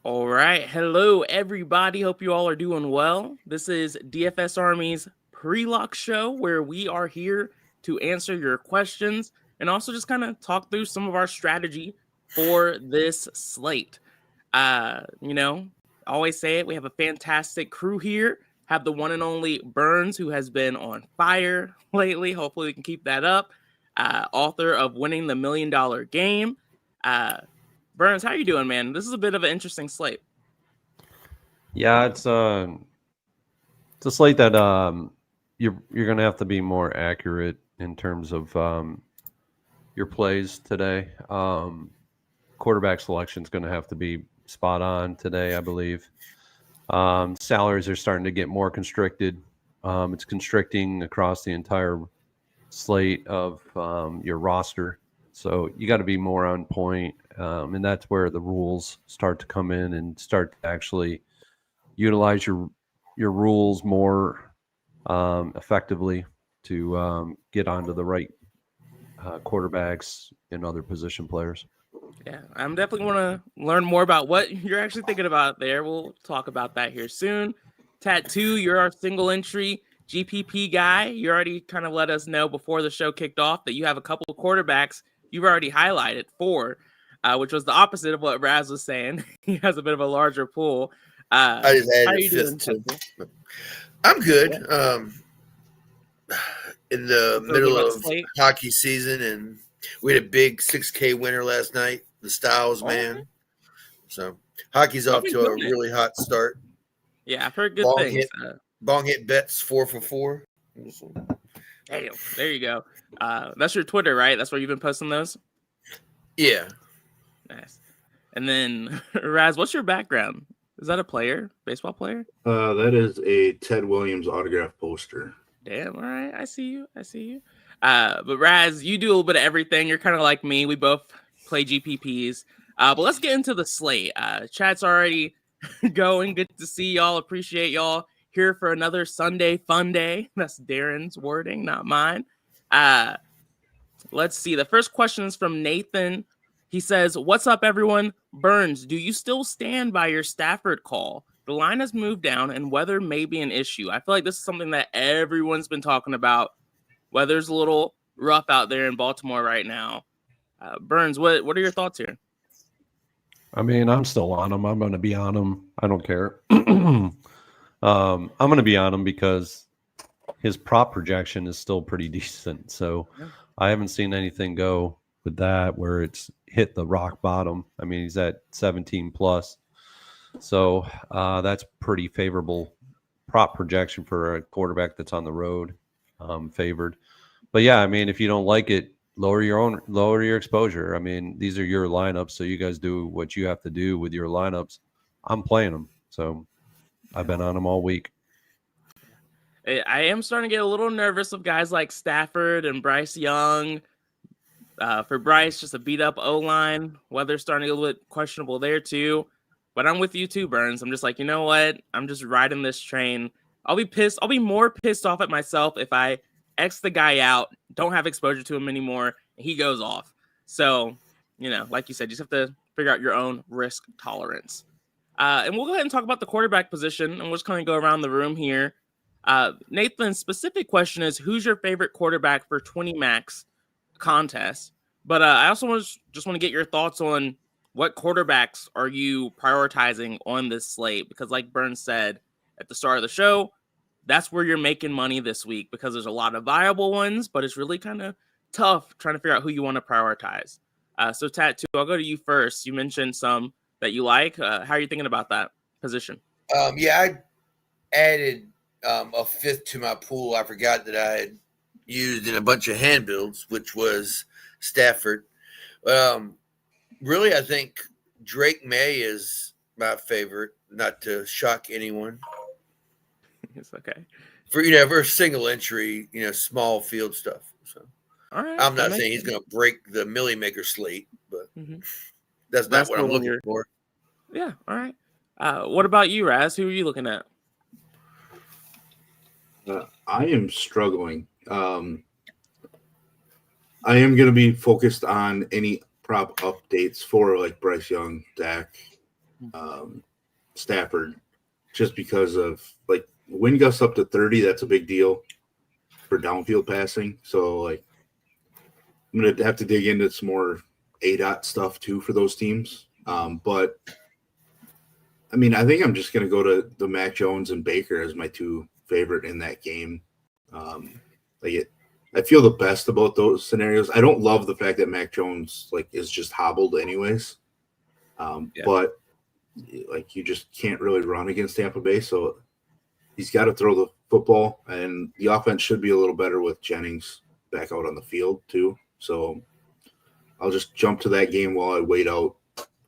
All right. Hello, everybody. Hope you all are doing well. This is DFS Army's pre-lock show where we are here to answer your questions and also just kind of talk through some of our strategy for this slate. Always say it. We have a fantastic crew here. Have the one and only Burns, who has been on fire lately. Hopefully we can keep that up. Author of Winning the $1 Million Game. Burns, how you doing, man? This is a bit of an interesting slate. Yeah, it's a slate that you're gonna have to be more accurate in terms of your plays today. Quarterback selection is going to have to be spot on today, I believe. Salaries are starting to get more constricted. It's constricting across the entire slate of your roster. So you got to be more on point. And that's where the rules start to come in and start to actually utilize your rules more effectively to get onto the right quarterbacks and other position players. Yeah, I'm definitely want to learn more about what you're actually thinking about there. We'll talk about that here soon. Tattoo, you're our single entry GPP guy. You already kind of let us know before the show kicked off that you have a couple of quarterbacks you've already highlighted for, which was the opposite of what Raz was saying. He has a bit of a larger pool. I just added a fifth too. I'm good. Yeah. In the middle of hockey season, and we had a big 6K winner last night. The Styles, man. So hockey's off to a really hot start. Yeah, I've heard good things. Bong hit bets 4 for 4. Damn, there you go. That's your Twitter, right? That's where you've been posting those? Yeah. Nice. And then, Raz, what's your background? Is that a player? Baseball player? That is a Ted Williams autograph poster. Damn, all right. I see you. But Raz, you do a little bit of everything. You're kind of like me. We both play GPPs. But let's get into the slate. Chat's already going. Good to see y'all. Appreciate y'all here for another Sunday fun day. That's Darren's wording, not mine. Let's see. The first question is from Nathan. He says, "What's up, everyone? Burns, do you still stand by your Stafford call? The line has moved down and weather may be an issue. I feel like this is something that everyone's been talking about. Weather's a little rough out there in Baltimore right now. Burns, what are your thoughts here?" I mean, I'm still on him. I'm going to be on him. I don't care. I'm going to be on him because his prop projection is still pretty decent. So I haven't seen anything go with that where it's hit the rock bottom. I mean, he's at 17 plus. So that's pretty favorable prop projection for a quarterback that's on the road, favored. But yeah, I mean, if you don't like it, lower your exposure. I mean, these are your lineups, so you guys do what you have to do with your lineups. I'm playing them, so I've been on them all week. I am starting to get a little nervous of guys like Stafford and Bryce Young. For Bryce, just a beat-up O-line. Weather's starting to get a little bit questionable there, too. But I'm with you, too, Burns. I'm just like, you know what? I'm just riding this train. I'll be pissed. I'll be more pissed off at myself if I X the guy out, don't have exposure to him anymore, and he goes off. So, like you said, you just have to figure out your own risk tolerance. And we'll go ahead and talk about the quarterback position, and we'll just kind of go around the room here. Nathan's specific question is, who's your favorite quarterback for 20 max contest? But I also just want to get your thoughts on what quarterbacks are you prioritizing on this slate? Because like Burns said at the start of the show, that's where you're making money this week because there's a lot of viable ones, but it's really kind of tough trying to figure out who you want to prioritize. So Tattoo, I'll go to you first. You mentioned some that you like. How are you thinking about that position? Yeah, I added a fifth to my pool. I forgot that I had used in a bunch of hand builds, which was Stafford. Really, I think Drake May is my favorite, not to shock anyone. It's okay. For single entry, small field stuff. So all right. I'm not saying he's going to break the Millie Maker slate, but that's not what I'm looking for. Yeah. All right. What about you, Raz? Who are you looking at? I am struggling. I am going to be focused on any prop updates for like Bryce Young, Dak, Stafford, just because of like wind gusts up to 30. That's a big deal for downfield passing. So like I'm going to have to dig into some more ADOT stuff too for those teams. But I mean, I think I'm just going to go to the Mac Jones and Baker as my two favorite in that game. I feel the best about those scenarios. I don't love the fact that Mac Jones is just hobbled anyways. But like you just can't really run against Tampa Bay, so he's got to throw the football, and the offense should be a little better with Jennings back out on the field too. So I'll just jump to that game while I wait out,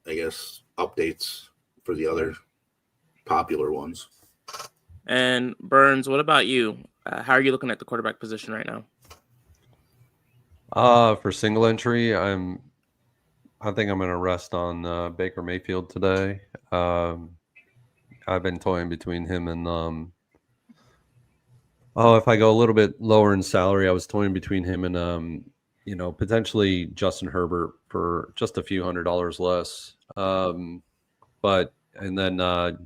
I guess, updates for the other popular ones. And Burns, what about you? How are you looking at the quarterback position right now? For single entry, I think I'm going to rest on Baker Mayfield today. I've been toying between him and if I go a little bit lower in salary, I was toying between him and potentially Justin Herbert for just a few $100s less. And then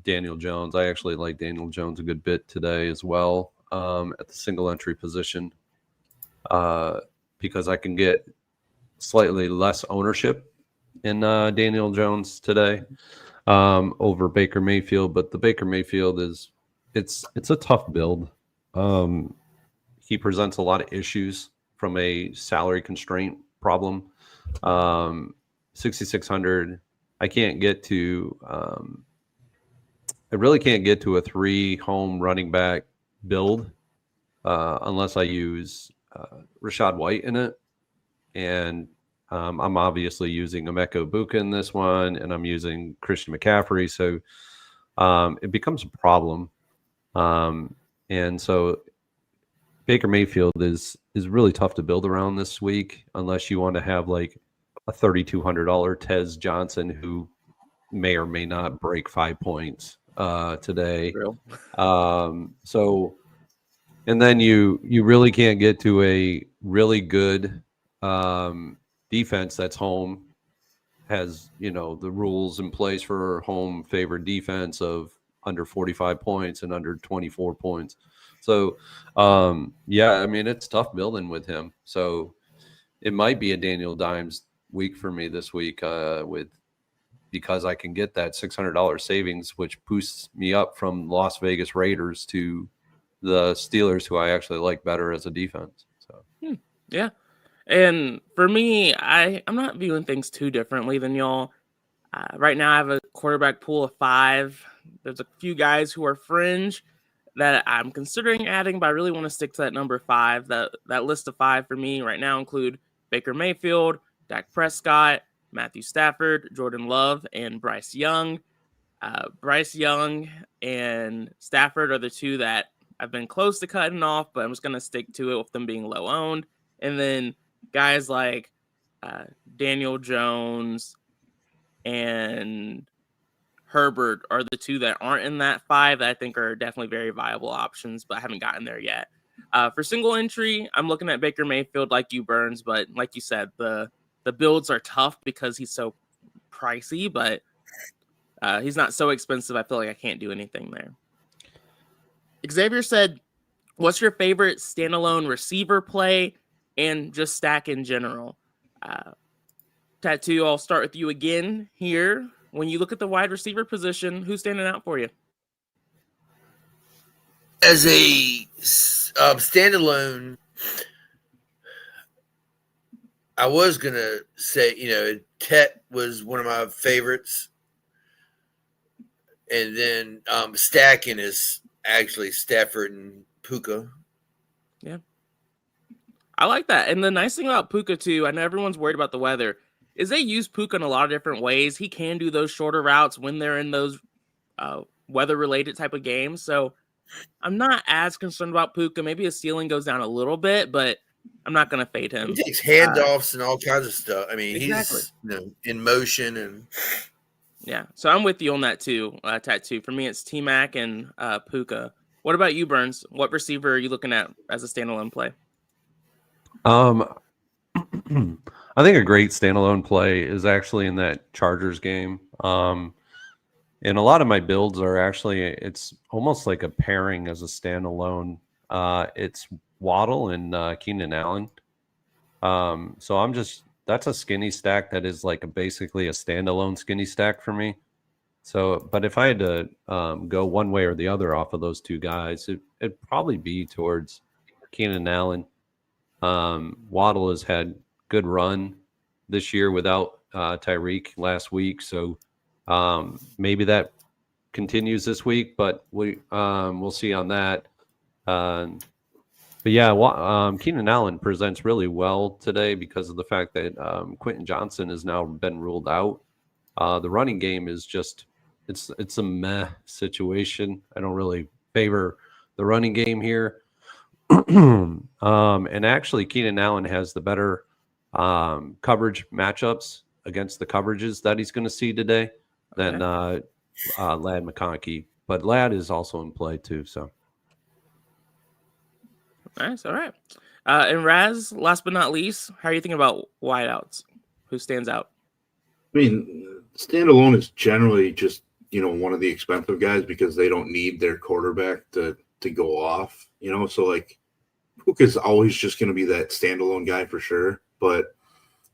Daniel Jones. I actually like Daniel Jones a good bit today as well at the single entry position because I can get slightly less ownership in Daniel Jones today over Baker Mayfield. But the Baker Mayfield it's a tough build. He presents a lot of issues from a salary constraint problem. 6,600. I can't get to. I really can't get to a 3-home running back build unless I use Rashad White in it, and I'm obviously using Emeka Egbuka in this one, and I'm using Christian McCaffrey, so it becomes a problem. And so Baker Mayfield is really tough to build around this week unless you want to have like a $3,200 Tez Johnson who may or may not break 5 points today. And then you really can't get to a really good defense that's home, has the rules in place for home favored defense of under 45 points and under 24 points. So I mean, it's tough building with him. So it might be a Daniel Dimes week for me this week because I can get that $600 savings, which boosts me up from Las Vegas Raiders to the Steelers, who I actually like better as a defense. So yeah. And for me, I'm not viewing things too differently than y'all. Right now, I have a quarterback pool of 5. There's a few guys who are fringe that I'm considering adding, but I really want to stick to that number 5. That list of 5 for me right now include Baker Mayfield, Dak Prescott, Matthew Stafford, Jordan Love, and Bryce Young. Bryce Young and Stafford are the two that I've been close to cutting off, but I'm just going to stick to it with them being low owned. And then guys like Daniel Jones and Herbert are the two that aren't in that 5 that I think are definitely very viable options, but I haven't gotten there yet. For single entry, I'm looking at Baker Mayfield like you, Burns, but like you said, the builds are tough because he's so pricey, but he's not so expensive. I feel like I can't do anything there. Xavier said, what's your favorite standalone receiver play and just stack in general? Tattoo, I'll start with you again here. When you look at the wide receiver position, who's standing out for you? As a standalone, I was going to say, Tet was one of my favorites. And then stacking is actually Stafford and Puka. Yeah. I like that. And the nice thing about Puka, too, I know everyone's worried about the weather, is they use Puka in a lot of different ways. He can do those shorter routes when they're in those weather-related type of games. So I'm not as concerned about Puka. Maybe his ceiling goes down a little bit, but I'm not going to fade him. He takes handoffs and all kinds of stuff. I mean, exactly. He's in motion. And yeah, so I'm with you on that too, Tattoo. For me, it's T-Mac and Puka. What about you, Burns? What receiver are you looking at as a standalone play? I think a great standalone play is actually in that Chargers game. And a lot of my builds are actually, it's almost like a pairing as a standalone. It's Waddle and Keenan Allen. So that's a skinny stack that is like basically a standalone skinny stack for me. So, but if I had to go one way or the other off of those two guys, it'd probably be towards Keenan Allen. Waddle has had good run this year without Tyreek last week, so maybe that continues this week, but we'll see on that. But yeah, Keenan Allen presents really well today because of the fact that Quentin Johnson has now been ruled out. The running game is just it's a meh situation. I don't really favor the running game here. And actually, Keenan Allen has the better coverage matchups against the coverages that he's going to see today than Ladd McConkey. But Ladd is also in play too. So nice. All right. And Raz, last but not least, how are you thinking about wideouts? Who stands out? I mean, standalone is generally just, one of the expensive guys because they don't need their quarterback to go off, so like Cook is always just going to be that standalone guy for sure. But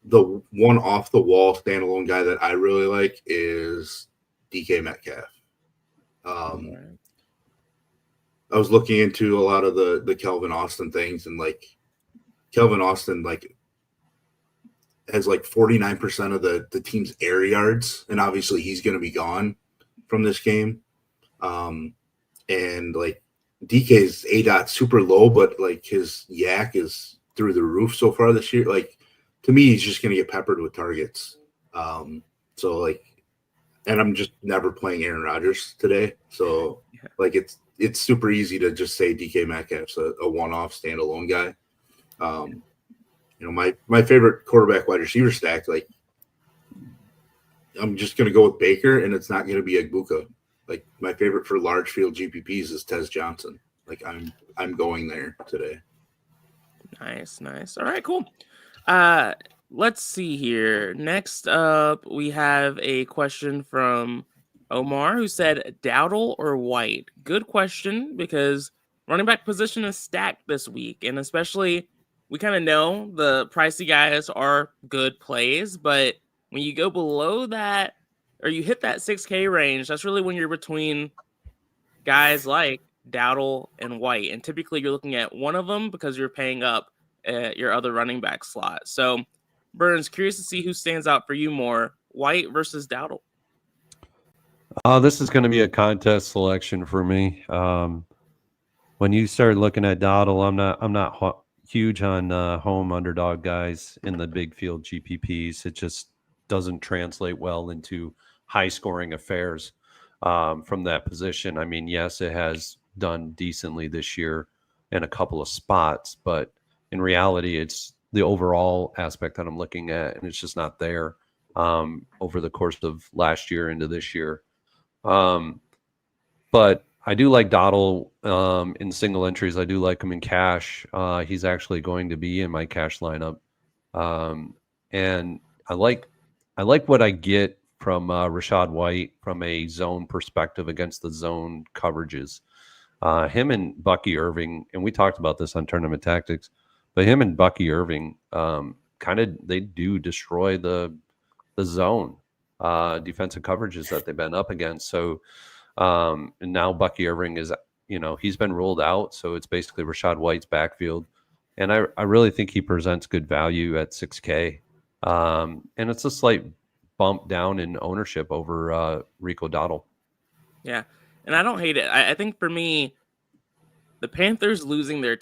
the one off the wall standalone guy that I really like is DK Metcalf. I was looking into a lot of the Kelvin Austin things, and like Kelvin Austin has like 49% of the team's air yards, and obviously he's going to be gone from this game. And like DK's ADOT super low, but like his yak is through the roof so far this year. Like to me, he's just going to get peppered with targets. So like, and I'm just never playing Aaron Rodgers today. So like it's super easy to just say DK Metcalf's a one-off standalone guy. My favorite quarterback wide receiver stack, like I'm just going to go with Baker, and it's not going to be Egbuka. Like my favorite for large field GPPs is Tez Johnson. Like I'm going there today. Nice. All right, cool. Let's see here. Next up, we have a question from Omar who said Dowdle or White. Good question because running back position is stacked this week, and especially we kind of know the pricey guys are good plays, but when you go below that or you hit that 6K range, that's really when you're between guys like Dowdle and White. And typically you're looking at one of them because you're paying up your other running back slot. So, Burns, curious to see who stands out for you more, White versus Dowdle. This is going to be a contest selection for me. When you start looking at Dowdle, I'm not huge on home underdog guys in the big field GPPs. It just doesn't translate well into high scoring affairs from that position. I mean, yes, it has done decently this year in a couple of spots, but in reality, it's the overall aspect that I'm looking at, and it's just not there over the course of last year into this year. But I do like Dowdle in single entries. I do like him in cash. He's actually going to be in my cash lineup, and I like what I get from Rachaad White from a zone perspective against the zone coverages. Him and Bucky Irving, and we talked about this on Tournament Tactics, but him and Bucky Irving they do destroy the zone defensive coverages that they've been up against. So and now Bucky Irving is, he's been ruled out, so it's basically Rachaad White's backfield, and I really think he presents good value at 6K, and it's a slight bump down in ownership over Rico Dowdle. Yeah, and I don't hate it. I think for me, the Panthers losing their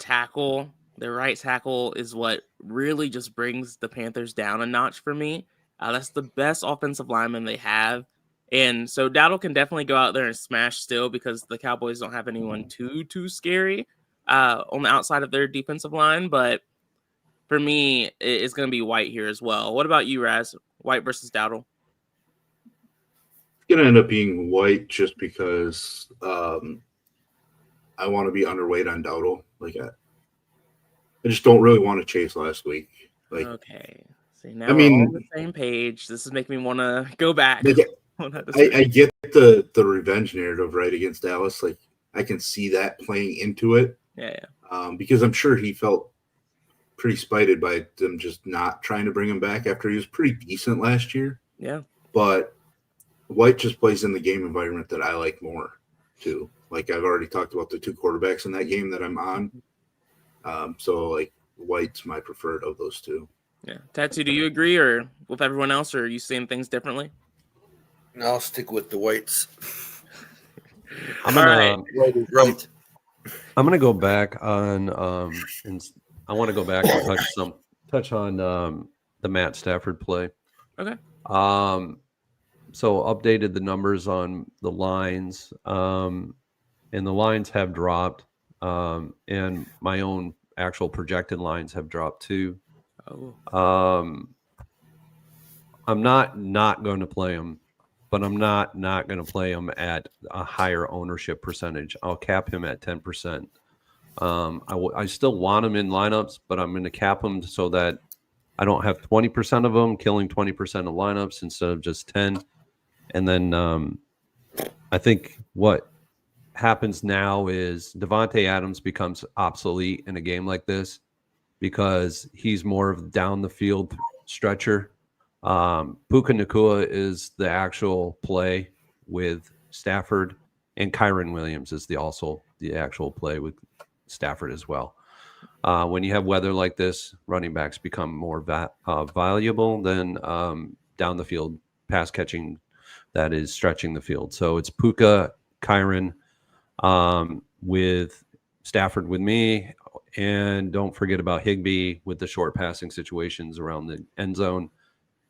right tackle, is what really just brings the Panthers down a notch for me. That's the best offensive lineman they have. And so Dowdle can definitely go out there and smash still because the Cowboys don't have anyone too scary on the outside of their defensive line. But for me, it's going to be White here as well. What about you, Raz? White versus Dowdle? It's going to end up being White just because I want to be underweight on Dowdle. Like I just don't really want to chase last week. Like okay. See, now we're all on the same page. This is making me want to go back. I get the revenge narrative right against Dallas. Like I can see that playing into it. Yeah. Because I'm sure he felt pretty spited by them just not trying to bring him back after he was pretty decent last year. Yeah. But White just plays in the game environment that I like more too. Like I've already talked about the two quarterbacks in that game that I'm on. So like White's my preferred of those two. Yeah. Tattoo, do you agree or with everyone else, or are you seeing things differently? I'll stick with the Whites. I'm gonna right. I'm gonna go back on and I want to go back and touch on the Matt Stafford play. Okay. So updated the numbers on the lines, and the lines have dropped, and my own actual projected lines have dropped too. Oh. I'm not going to play them, but I'm not going to play him at a higher ownership percentage. I'll cap him at 10%. I still want him in lineups, but I'm going to cap him so that I don't have 20% of them killing 20% of lineups instead of just 10. And then I think what happens now is Devontae Adams becomes obsolete in a game like this because he's more of down the field stretcher. Puka Nacua is the actual play with Stafford, and Kyron Williams is also the actual play with Stafford as well. When you have weather like this, running backs become more valuable than down the field pass catching that is stretching the field. So it's Puka, Kyron, with Stafford with me, and don't forget about Higbee with the short passing situations around the end zone,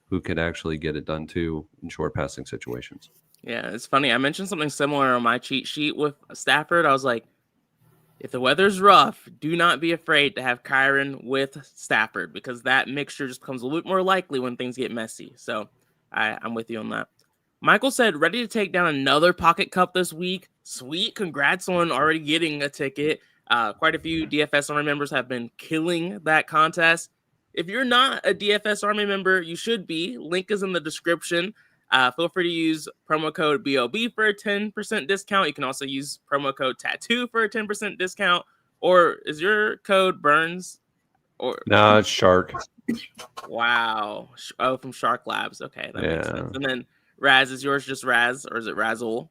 who could actually get it done too in short passing situations. Yeah, it's funny. I mentioned something similar on my cheat sheet with Stafford. I was like, if the weather's rough, do not be afraid to have Kyron with Stafford because that mixture just becomes a little bit more likely when things get messy. So I'm with you on that. Michael said, ready to take down another Pocket Cup this week. Sweet. Congrats on already getting a ticket. Quite a few DFS Army members have been killing that contest. If you're not a DFS Army member, you should be. Link is in the description. Feel free to use promo code BOB for a 10% discount. You can also use promo code Tattoo for a 10% discount. Or is your code Burns? Or no, it's Shark. Wow. Oh, from Shark Labs. Okay, that makes sense. And then Raz, is yours just Raz or is it Razzle?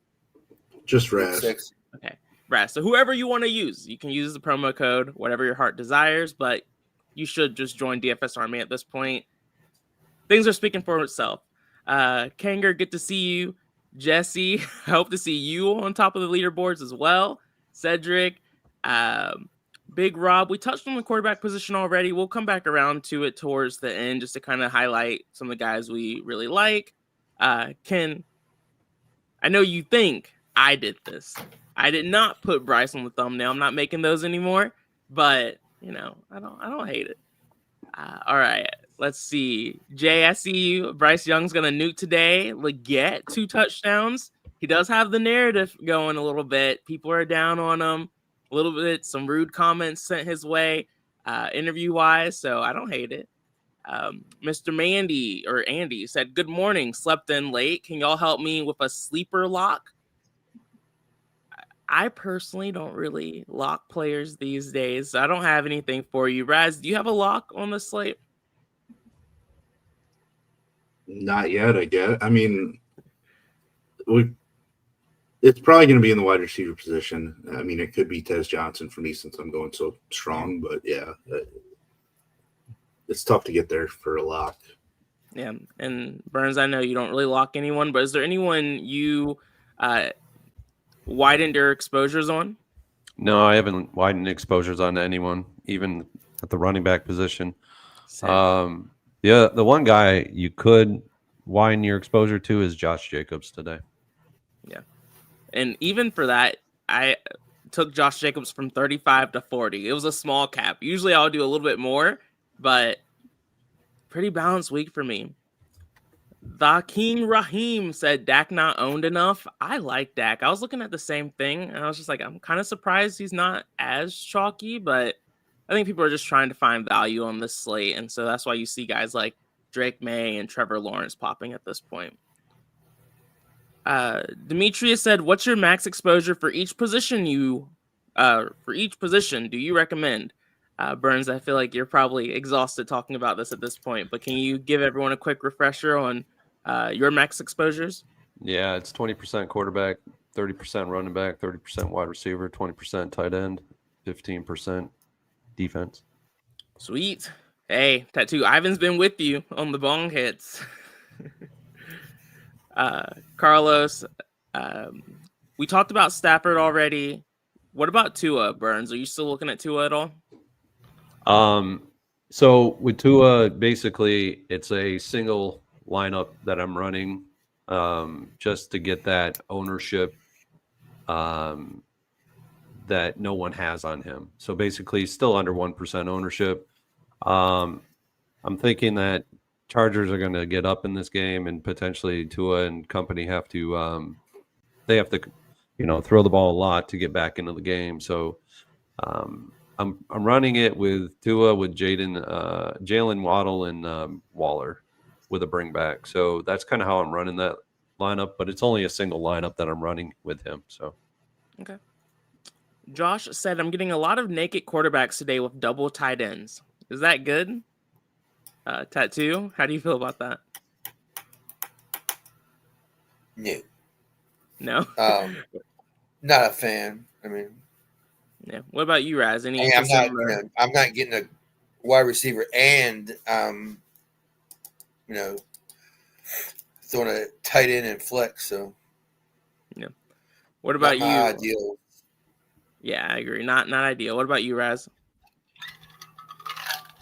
Just Raz. Okay, Raz. So whoever you want to use, you can use the promo code, whatever your heart desires, but you should just join DFS Army at this point. Things are speaking for itself. Kanger, good to see you. Jesse, hope to see you on top of the leaderboards as well. Cedric, Big Rob, we touched on the quarterback position already. We'll come back around to it towards the end just to kind of highlight some of the guys we really like. Ken, I know you think I did this. I did not put Bryce on the thumbnail. I'm not making those anymore, but you know, I don't hate it. All right, let's see. Jay, I see you. Bryce Young's gonna nuke today. Leggett, 2 touchdowns. He does have the narrative going a little bit. People are down on him a little bit. Some rude comments sent his way, interview-wise, so I don't hate it. Mr. Andy said, good morning, slept in late. Can y'all help me with a sleeper lock? I personally don't really lock players these days, so I don't have anything for you. Raz, do you have a lock on the slate? Not yet, I guess. I mean, it's probably going to be in the wide receiver position. I mean, it could be Tez Johnson for me since I'm going so strong, but yeah, it's tough to get there for a lock. Yeah, and Burns, I know you don't really lock anyone, but is there anyone you widened your exposures on? No, I haven't widened exposures on anyone, even at the running back position. The one guy you could widen your exposure to is Josh Jacobs today. Yeah, and even for that, I took Josh Jacobs from 35 to 40. It was a small cap. Usually I'll do a little bit more, but pretty balanced week for me. The King Raheem said Dak not owned enough. I like Dak. I was looking at the same thing, and I was just like, I'm kind of surprised he's not as chalky, but I think people are just trying to find value on this slate, and so that's why you see guys like Drake May and Trevor Lawrence popping at this point. Demetrius said, "What's your max exposure for each position do you recommend?" Burns, I feel like you're probably exhausted talking about this at this point, but can you give everyone a quick refresher on your max exposures? Yeah, it's 20% quarterback, 30% running back, 30% wide receiver, 20% tight end, 15% defense. Sweet. Hey, Tattoo Ivan's been with you on the bong hits. Carlos, we talked about Stafford already. What about Tua, Burns? Are you still looking at Tua at all? So with Tua, basically it's a single lineup that I'm running just to get that ownership that no one has on him. So basically still under 1% ownership. I'm thinking that Chargers are going to get up in this game, and potentially Tua and company have to they have to throw the ball a lot to get back into the game. So I'm running it with Tua, with Jalen Waddle, and Waller with a bring back. So that's kind of how I'm running that lineup, but it's only a single lineup that I'm running with him. So okay. Josh said, "I'm getting a lot of naked quarterbacks today with double tight ends. Is that good?" Tattoo, how do you feel about that? No. Not a fan. I mean, yeah. What about you, Raz? I'm not getting a wide receiver and throwing a tight end and flex. So yeah. What about you? Ideal. Yeah, I agree. Not ideal. What about you, Raz?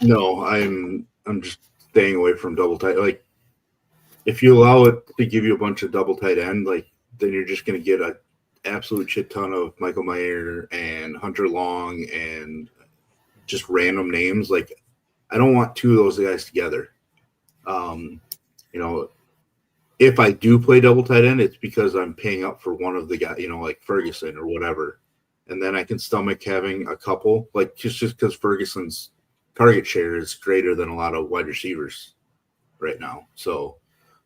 No, I'm just staying away from double tight. Like, if you allow it to give you a bunch of double tight end, like, then you're just going to get an absolute shit ton of Michael Mayer and Hunter Long and just random names. Like, I don't want two of those guys together. If I do play double tight end, it's because I'm paying up for one of the guys, like Ferguson or whatever. And then I can stomach having a couple, like just because Ferguson's target share is greater than a lot of wide receivers right now. So,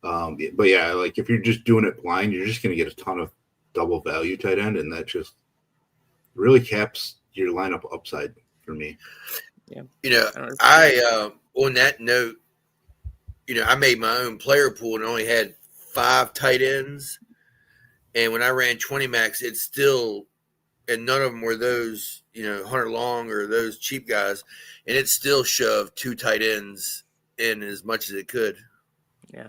but yeah, like if you're just doing it blind, you're just going to get a ton of double value tight end, and that just really caps your lineup upside for me. Yeah. I on that note, I made my own player pool and only had 5 tight ends. And when I ran 20 max, it's still, and none of them were those, Hunter Long or those cheap guys. And it still shoved 2 tight ends in as much as it could. Yeah.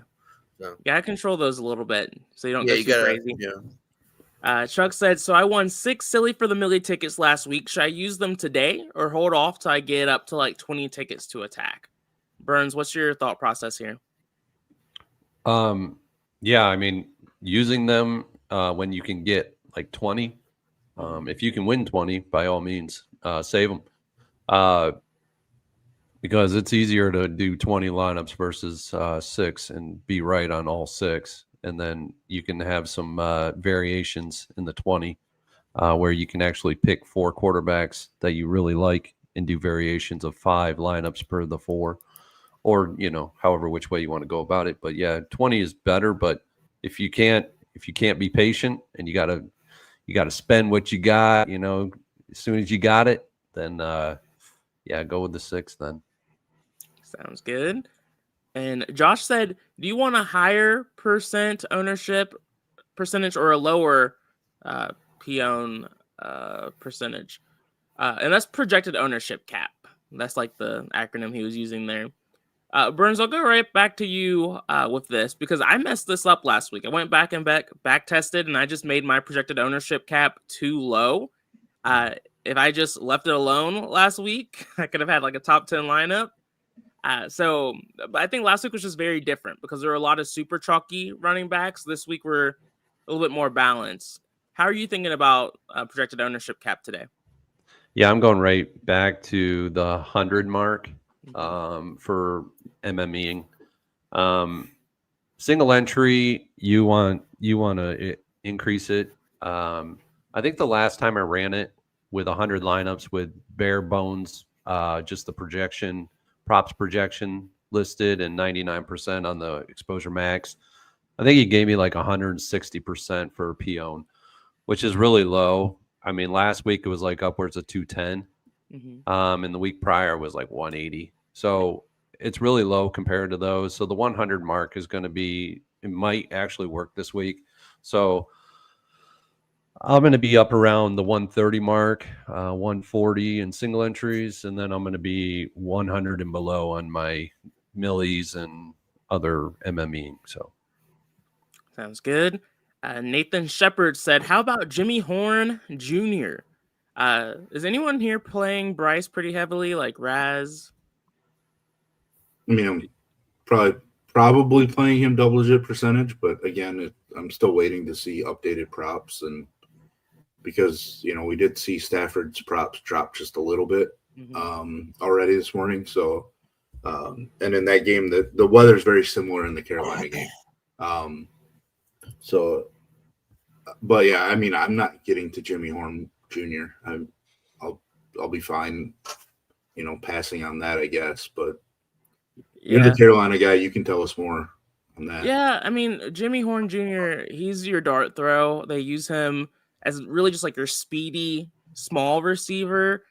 So. You gotta control those a little bit so you don't go too crazy. Yeah. Chuck said, "So I won 6 silly for the Millie tickets last week. Should I use them today or hold off till I get up to like 20 tickets to attack?" Burns, what's your thought process here? Yeah, I mean, using them when you can get like 20, if you can win 20, by all means, save them. Because it's easier to do 20 lineups versus 6 and be right on all 6. And then you can have some variations in the 20 where you can actually pick 4 quarterbacks that you really like and do variations of 5 lineups per the 4, or however which way you want to go about it. But yeah, 20 is better. But if you can't be patient and you gotta spend what you got, as soon as you got it, then go with the 6 then. Sounds good. And Josh said, "Do you want a higher percent ownership percentage or a lower P-own percentage?" And that's projected ownership cap. That's like the acronym he was using there. Burns, I'll go right back to you with this because I messed this up last week. I went back and back tested, and I just made my projected ownership cap too low. If I just left it alone last week, I could have had like a top 10 lineup. So I think last week was just very different because there were a lot of super chalky running backs. This week we're a little bit more balanced. How are you thinking about projected ownership cap today? Yeah, I'm going right back to the 100 mark for MMEing. Single entry, you want to increase it. I think the last time I ran it with 100 lineups with bare bones, just the props projection listed and 99% on the exposure max, I think he gave me like 160% for Pion, which is really low. I mean, last week it was like upwards of 210. And the week prior was like 180. So it's really low compared to those. So the 100 mark is going to be, it might actually work this week. So I'm going to be up around the 130 mark, 140 in single entries, and then I'm going to be 100 and below on my millies and other MMEing. So sounds good. Nathan Shepard said, "How about Jimmy Horn Jr.? Is anyone here playing Bryce pretty heavily, like Raz?" I mean, I'm probably playing him double-digit percentage, but again, I'm still waiting to see updated props, and because we did see Stafford's props drop just a little bit already this morning. So, and in that game, the weather's very similar in the Carolina game. So, but yeah, I mean, I'm not getting to Jimmy Horn Jr. I'll be fine, passing on that, I guess. But you're the Carolina guy. You can tell us more on that. Yeah, I mean, Jimmy Horn Jr., he's your dart throw. They use him as really just like your speedy, small receiver.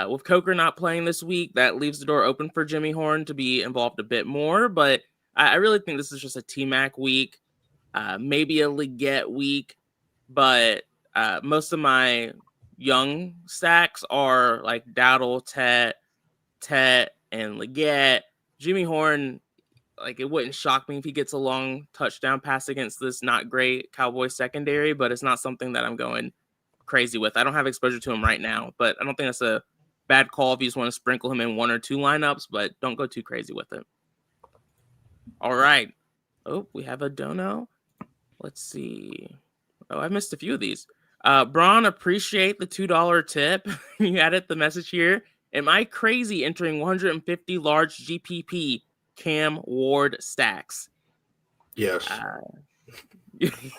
With Coker not playing this week, that leaves the door open for Jimmy Horn to be involved a bit more. But I really think this is just a T-Mac week, maybe a Leggett week. But most of my young stacks are like Dowdle, Tet, and Leggett. Jimmy Horn, like, it wouldn't shock me if he gets a long touchdown pass against this not great Cowboys secondary, but it's not something that I'm going crazy with. I don't have exposure to him right now, but I don't think that's a bad call if you just want to sprinkle him in one or two lineups, but don't go too crazy with it. All right. Oh, we have a dono. Let's see. Oh, I missed a few of these. Braun, appreciate the $2 tip. You added the message here. Am I crazy entering 150 large GPP Cam Ward stacks? Yes.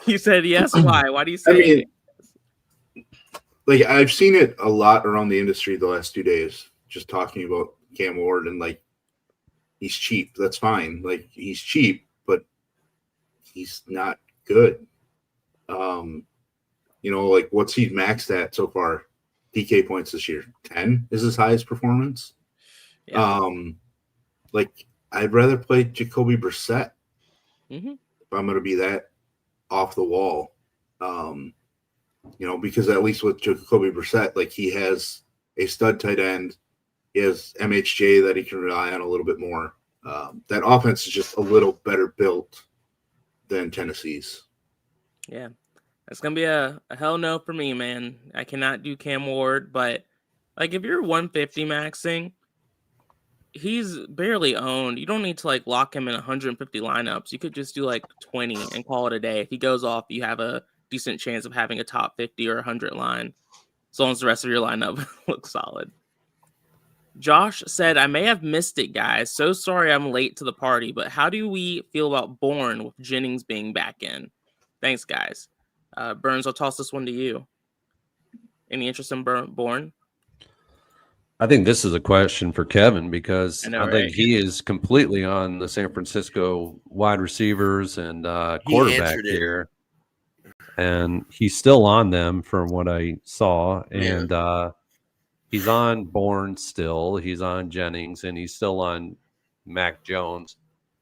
You said yes. Why? Why do you say it? Like, I've seen it a lot around the industry the last 2 days, just talking about Cam Ward and like, he's cheap. That's fine. Like, he's cheap, but he's not good. Like, what's he maxed at so far? DK points this year. 10 is his highest performance. Yeah. Like, I'd rather play Jacoby Brissett if I'm going to be that off the wall. Because at least with Jacoby Brissett, like, he has a stud tight end. He has MHJ that he can rely on a little bit more. That offense is just a little better built than Tennessee's. Yeah. It's going to be a hell no for me, man. I cannot do Cam Ward, but like, if you're 150 maxing, he's barely owned. You don't need to like lock him in 150 lineups. You could just do like 20 and call it a day. If he goes off, you have a decent chance of having a top 50 or 100 line, as long as the rest of your lineup looks solid. Josh said, I may have missed it, guys. So sorry I'm late to the party, but how do we feel about Bourne with Jennings being back in? Thanks, guys. Burns, I'll toss this one to you. Any interest in Bourne? I think this is a question for Kevin, because I think he is completely on the San Francisco wide receivers and quarterback here. And he's still on them from what I saw. And he's on Bourne still. He's on Jennings, and he's still on Mac Jones.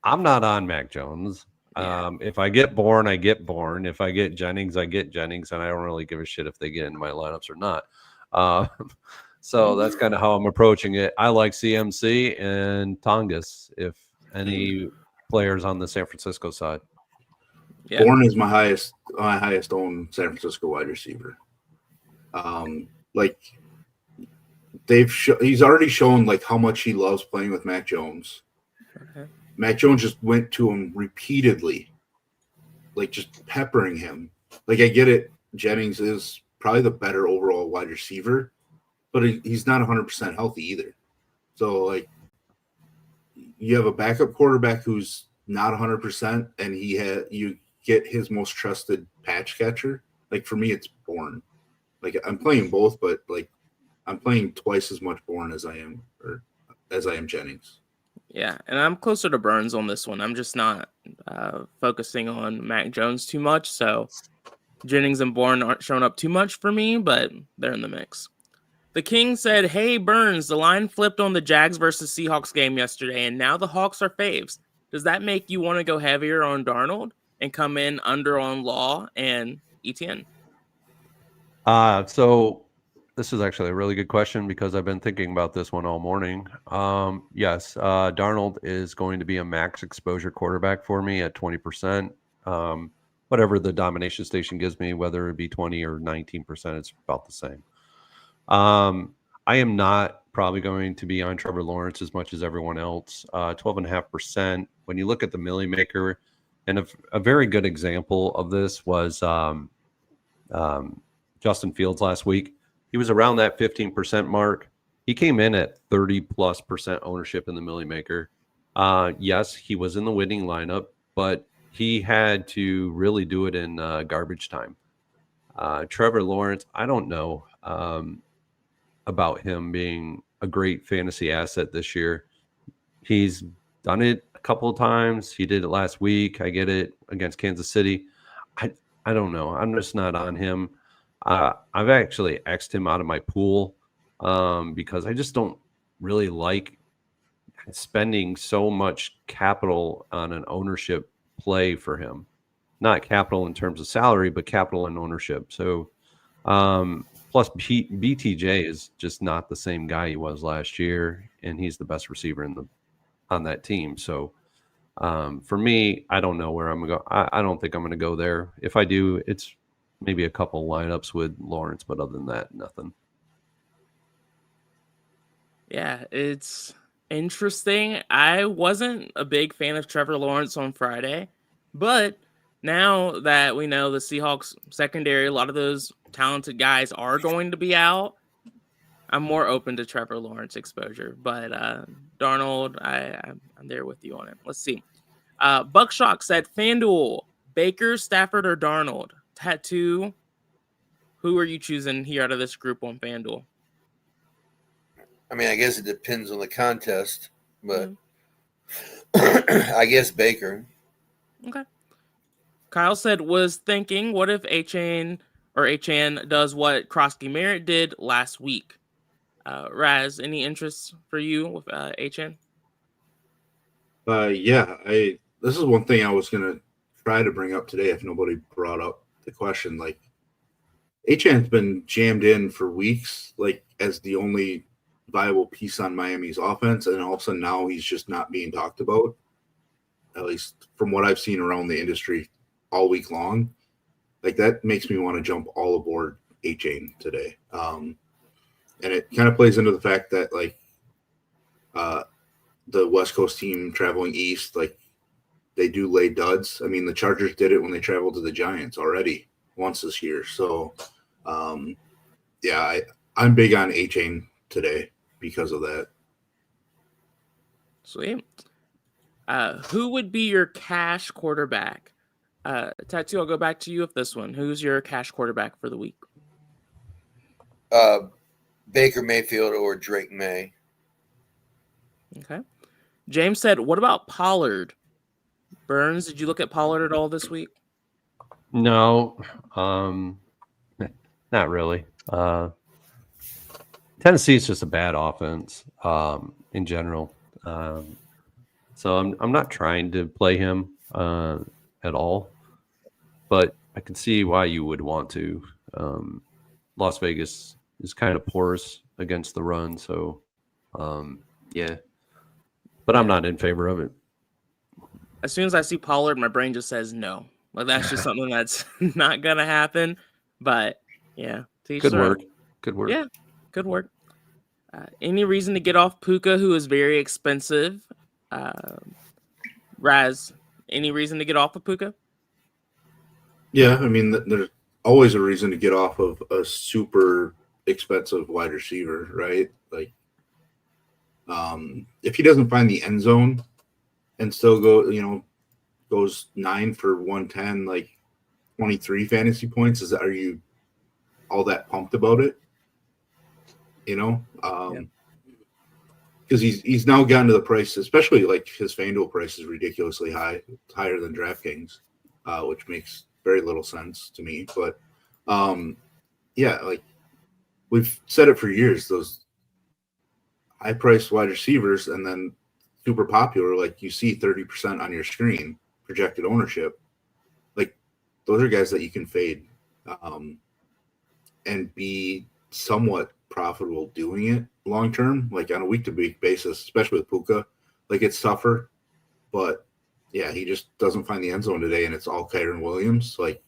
I'm not on Mac Jones. If I get Bourne, I get Bourne. If I get Jennings, I get Jennings, and I don't really give a shit if they get in my lineups or not. So that's kind of how I'm approaching it. I like CMC and Tongas, if any players on the San Francisco side. Yeah. Bourne is my highest owned San Francisco wide receiver. Like, he's already shown like how much he loves playing with Mac Jones. Mac Jones just went to him repeatedly, like just peppering him. Like, I get it. Jennings is probably the better overall wide receiver, but he's not 100% healthy either. So, like, you have a backup quarterback who's not 100%, and you get his most trusted patch catcher. Like, for me, it's Bourne. Like, I'm playing both, but like, I'm playing twice as much Bourne as I am Jennings. Yeah, and I'm closer to Burns on this one. I'm just not focusing on Mac Jones too much, so Jennings and Bourne aren't showing up too much for me, but they're in the mix. The King said, hey, Burns, the line flipped on the Jags versus Seahawks game yesterday, and now the Hawks are faves. Does that make you want to go heavier on Darnold and come in under on Law and Etienne? So this is actually a really good question because I've been thinking about this one all morning. Yes, Darnold is going to be a max exposure quarterback for me at 20%. Whatever the domination station gives me, whether it be 20 or 19%, it's about the same. I am not probably going to be on Trevor Lawrence as much as everyone else. 12.5%. When you look at the Millie Maker, and a very good example of this was Justin Fields last week. He was around that 15% mark. He came in at 30+% ownership in the Millie Maker. Yes, he was in the winning lineup, but he had to really do it in garbage time. Trevor Lawrence, I don't know about him being a great fantasy asset this year. He's done it a couple of times. He did it last week. I get it against Kansas City. I don't know. I'm just not on him. I've actually X'd him out of my pool because I just don't really like spending so much capital on an ownership play for him. Not capital in terms of salary, but capital in ownership. So plus BTJ is just not the same guy he was last year, and he's the best receiver on that team. So for me, I don't know where I'm going to go. I don't think I'm going to go there. If I do, it's maybe a couple lineups with Lawrence, but other than that, nothing. Yeah, it's interesting. I wasn't a big fan of Trevor Lawrence on Friday, but now that we know the Seahawks secondary, a lot of those talented guys are going to be out, I'm more open to Trevor Lawrence exposure. But Darnold, I'm there with you on it. Let's see. Buckshock said, FanDuel, Baker, Stafford, or Darnold? Tattoo, who are you choosing here out of this group on FanDuel? I mean, I guess it depends on the contest, but I guess Baker. Okay. Kyle said, was thinking, what if HN does what Krosky Merritt did last week? Raz, any interest for you with HN? Yeah, this is one thing I was going to try to bring up today if nobody brought up the question. Like, HN's been jammed in for weeks, like, as the only viable piece on Miami's offense, and all of a sudden now he's just not being talked about, at least from what I've seen around the industry all week long. Like, that makes me want to jump all aboard HN today. And it kind of plays into the fact that, like, the West Coast team traveling east, like, they do lay duds. I mean, the Chargers did it when they traveled to the Giants already once this year. So, yeah, I'm big on HN today because of that. Sweet. Who would be your cash quarterback? Tattoo, I'll go back to you with this one. Who's your cash quarterback for the week? Baker Mayfield or Drake May. Okay. James said, what about Pollard? Burns, did you look at Pollard at all this week? No, not really. Tennessee is just a bad offense in general. So I'm not trying to play him at all, but I can see why you would want to. Las Vegas is kind of porous against the run, so yeah. But I'm not in favor of it. As soon as I see Pollard, my brain just says no. Like, that's just something that's not gonna happen. But yeah, good work. Good work. Yeah, good work. Any reason to get off Puka, who is very expensive? Raz, any reason to get off of Puka? Yeah, I mean, there's always a reason to get off of a super expensive wide receiver, right? Like, if he doesn't find the end zone and still goes 9 for 110, like 23 fantasy points, are you all that pumped about it? Yeah. because he's now gotten to the price, especially like his FanDuel price is ridiculously high, higher than DraftKings, which makes very little sense to me. But yeah, like we've said it for years, those high-priced wide receivers and then super popular, like you see 30% on your screen, projected ownership, like those are guys that you can fade and be somewhat profitable doing it long term, like on a week-to-week basis, especially with Puka. Like it's tougher, but yeah, he just doesn't find the end zone today, and it's all Kyren Williams. Like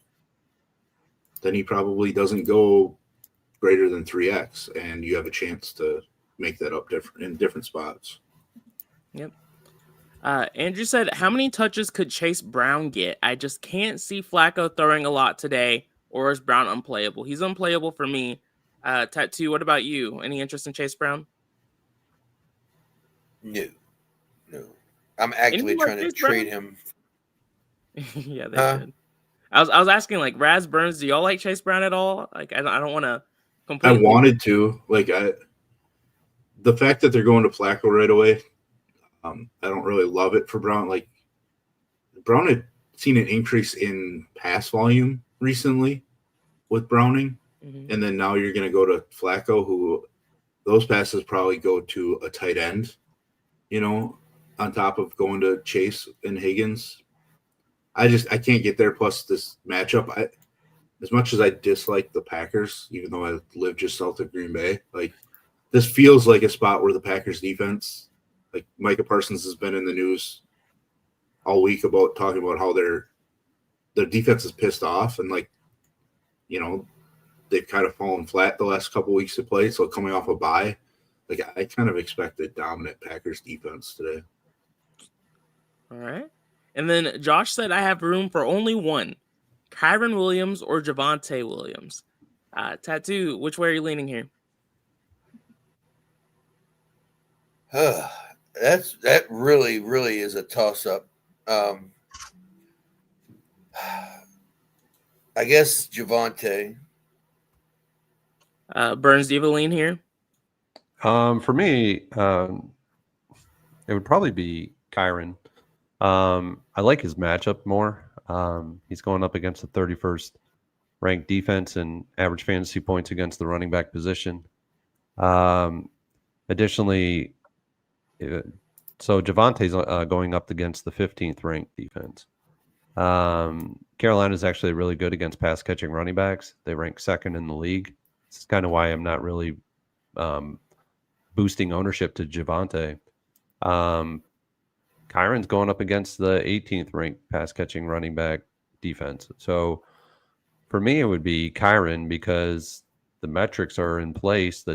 then he probably doesn't go greater than 3x, and you have a chance to make that up in different spots. Yep. Andrew said, how many touches could Chase Brown get? I just can't see Flacco throwing a lot today, or is Brown unplayable? He's unplayable for me. Tattoo, what about you? Any interest in Chase Brown? No. I'm actively trying to trade him. Yeah, they did. I was asking, like, Raz Burns, do y'all like Chase Brown at all? Like, I don't want to completely. I wanted to. Like, the fact that they're going to Flacco right away, I don't really love it for Brown. Like, Brown had seen an increase in pass volume recently with Browning, and then now you're going to go to Flacco, who those passes probably go to a tight end, on top of going to Chase and Higgins. I can't get there. Plus this matchup, as much as I dislike the Packers, even though I live just south of Green Bay, like this feels like a spot where the Packers defense, like Micah Parsons has been in the news all week about talking about how their defense is pissed off, and like, they've kind of fallen flat the last couple weeks to play. So coming off a bye, like I kind of expect a dominant Packers defense today. All right. And then Josh said, I have room for only one, Kyren Williams or Javonte Williams. Tattoo, which way are you leaning here? That really, really is a toss-up. I guess Javonte. Burns, do you have a lean here? For me, it would probably be Kyren. I like his matchup more. He's going up against the 31st ranked defense and average fantasy points against the running back position. Additionally, so Javonte's going up against the 15th ranked defense. Carolina is actually really good against pass catching running backs. They rank second in the league. This is kind of why I'm not really boosting ownership to Javonte. Kyren's going up against the 18th ranked pass catching running back defense. So for me, it would be Kyren because the metrics are in place. The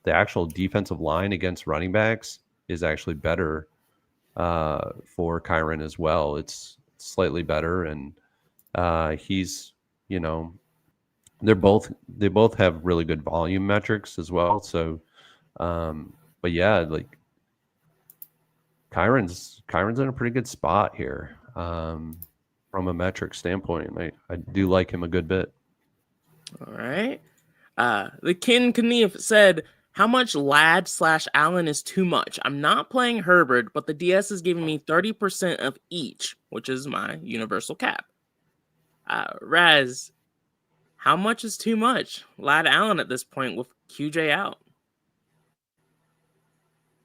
actual defensive line against running backs is actually better for Kyren as well. It's slightly better, and he's, they both have really good volume metrics as well. So, but yeah, like Kyren's in a pretty good spot here from a metric standpoint. I do like him a good bit. All right. The Kin Knief said, how much Ladd/Allen is too much? I'm not playing Herbert, but the DS is giving me 30% of each, which is my universal cap. Raz, how much is too much? Ladd/Allen at this point with QJ out.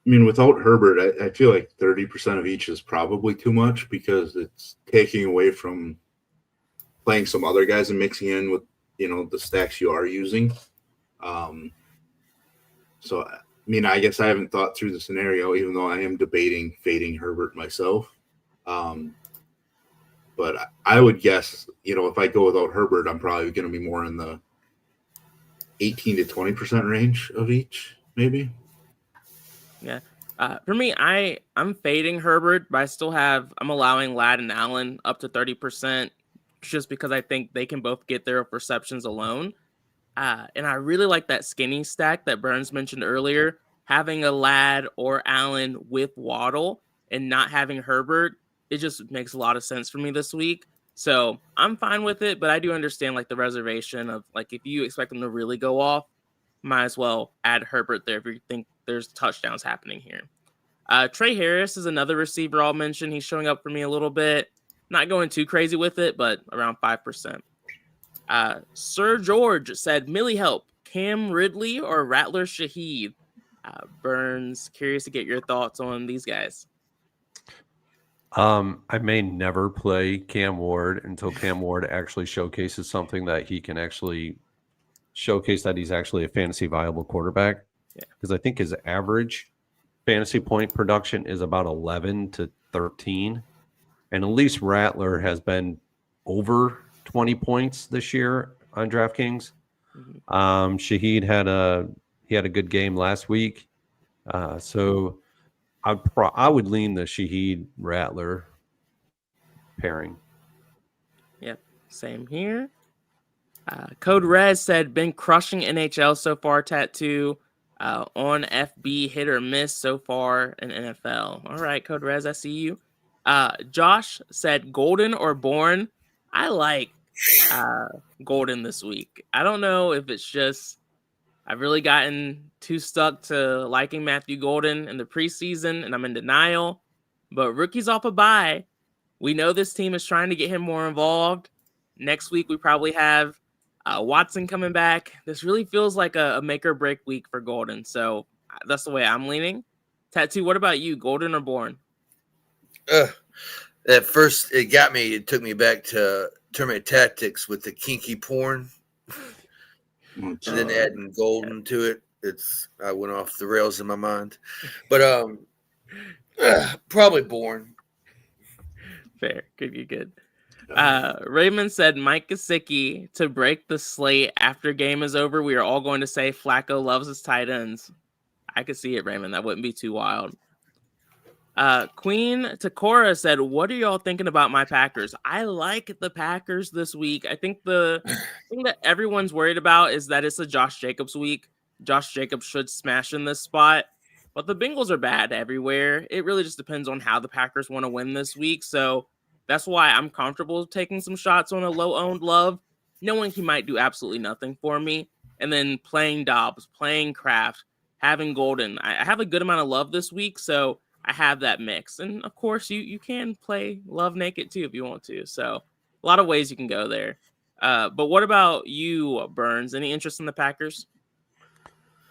I mean, without Herbert, I feel like 30% of each is probably too much because it's taking away from playing some other guys and mixing in with, the stacks you are using. So, I mean, I guess I haven't thought through the scenario, even though I am debating fading Herbert myself. But I would guess, if I go without Herbert, I'm probably going to be more in the 18 to 20% range of each, maybe. Yeah. For me, I'm fading Herbert, but I'm allowing Ladd and Allen up to 30% just because I think they can both get their receptions alone. And I really like that skinny stack that Burns mentioned earlier. Having a Ladd or Allen with Waddle and not having Herbert, it just makes a lot of sense for me this week. So I'm fine with it, but I do understand like the reservation of like if you expect them to really go off, might as well add Herbert there if you think there's touchdowns happening here. Trey Harris is another receiver I'll mention. He's showing up for me a little bit. Not going too crazy with it, but around 5%. Sir George said, Millie help, Cam Ridley or Rattler Shaheed? Burns, curious to get your thoughts on these guys. I may never play Cam Ward until Cam Ward actually showcases something that he can actually showcase that he's actually a fantasy viable quarterback. Because I think his average fantasy point production is about 11 to 13. And at least Rattler has been over 20 points this year on DraftKings. Shaheed had a good game last week. So I would lean the Shaheed Rattler pairing. Yep, same here. Code Rez said, been crushing NHL so far, Tattoo. On FB, hit or miss so far in NFL. All right, Code Rez, I see you. Josh said, Golden or Bourne? I like Golden this week. I don't know if it's just I've really gotten too stuck to liking Matthew Golden in the preseason, and I'm in denial. But rookie's off a bye. We know this team is trying to get him more involved. Next week, we probably have Watson coming back. This really feels like a make or break week for Golden. So that's the way I'm leaning. Tattoo, what about you? Golden or Bourne? At first, it got me. It took me back to Terminator Tactics with the kinky porn. And then adding Golden to it, I went off the rails in my mind. But probably Bourne. Fair. Good. Raymond said Mike Gesicki to break the slate after game is over. We are all going to say Flacco loves his tight ends. I could see it, Raymond. That wouldn't be too wild. Queen Takora said, what are y'all thinking about my Packers? I like the Packers this week. I think the thing that everyone's worried about is that it's a Josh Jacobs week. Josh Jacobs should smash in this spot, but the Bengals are bad everywhere. It really just depends on how the Packers want to win this week. So that's why I'm comfortable taking some shots on a low-owned Love, knowing he might do absolutely nothing for me. And then playing Dobbs, playing Kraft, having Golden. I have a good amount of Love this week, so I have that mix. And of course, you can play Love naked too if you want to. So a lot of ways you can go there. But what about you, Burns? Any interest in the Packers?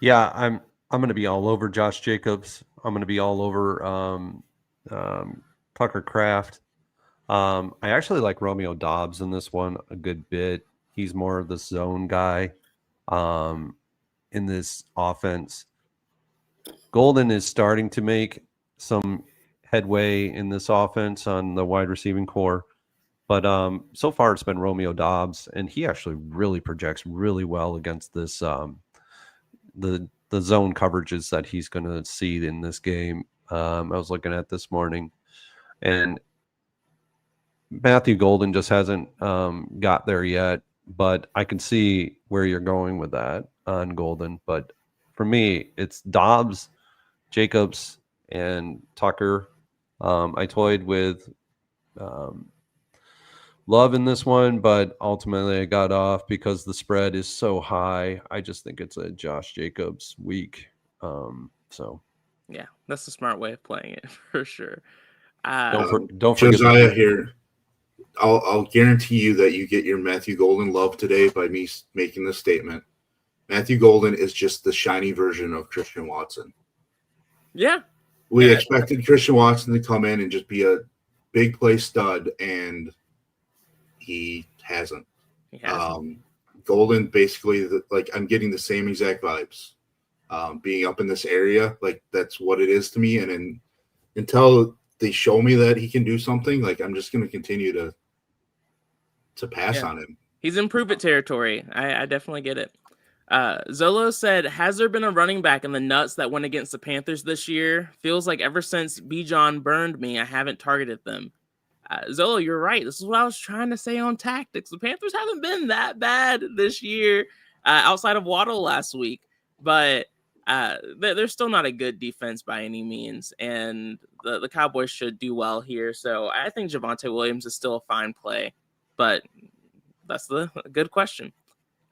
Yeah, I'm going to be all over Josh Jacobs. I'm going to be all over Tucker Kraft. I actually like Romeo Dobbs in this one a good bit. He's more of the zone guy in this offense. Golden is starting to make some headway in this offense on the wide receiving core. But so far it's been Romeo Dobbs, and he actually really projects really well against this the zone coverages that he's going to see in this game. I was looking at this morning, and Matthew Golden just hasn't got there yet, but I can see where you're going with that on Golden. But for me, it's Dobbs, Jacobs, and Tucker. I toyed with Love in this one, but ultimately I got off because the spread is so high. I just think it's a Josh Jacobs week. Yeah, that's the smart way of playing it for sure. Don't forget Josiah here. I'll guarantee you that you get your Matthew Golden love today by me making this statement. Matthew Golden is just the shiny version of Christian Watson. Yeah. We expected Christian Watson to come in and just be a big play stud, and he hasn't. Golden basically, I'm getting the same exact vibes. Being up in this area, that's what it is to me. And until they show me that he can do something, I'm just going to continue to pass on him. He's in prove it territory. I definitely get it. Zolo said, has there been a running back in the nuts that went against the Panthers this year? Feels like ever since Bijan burned me, I haven't targeted them. Zolo, you're right. This is what I was trying to say on tactics. The Panthers haven't been that bad this year outside of Waddle last week. But they're still not a good defense by any means. And the Cowboys should do well here. So I think Javonte Williams is still a fine play. But that's the good question.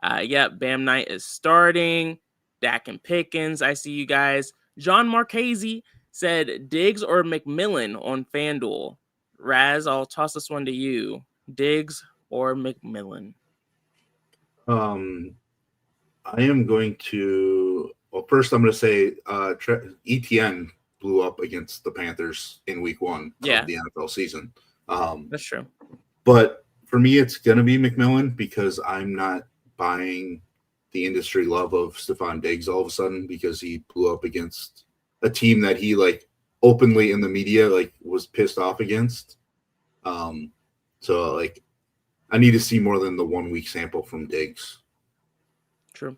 Bam Knight is starting. Dak and Pickens. I see you guys. John Marchese said Diggs or McMillan on FanDuel. Raz, I'll toss this one to you. Diggs or McMillan? I am going to. Well, first I'm going to say ETN blew up against the Panthers in Week 1 of the NFL season. That's true. But for me, it's going to be McMillan because I'm not buying the industry love of Stephon Diggs all of a sudden because he blew up against a team that he like openly in the media like was pissed off against. So like I need to see more than the 1 week sample from Diggs. True.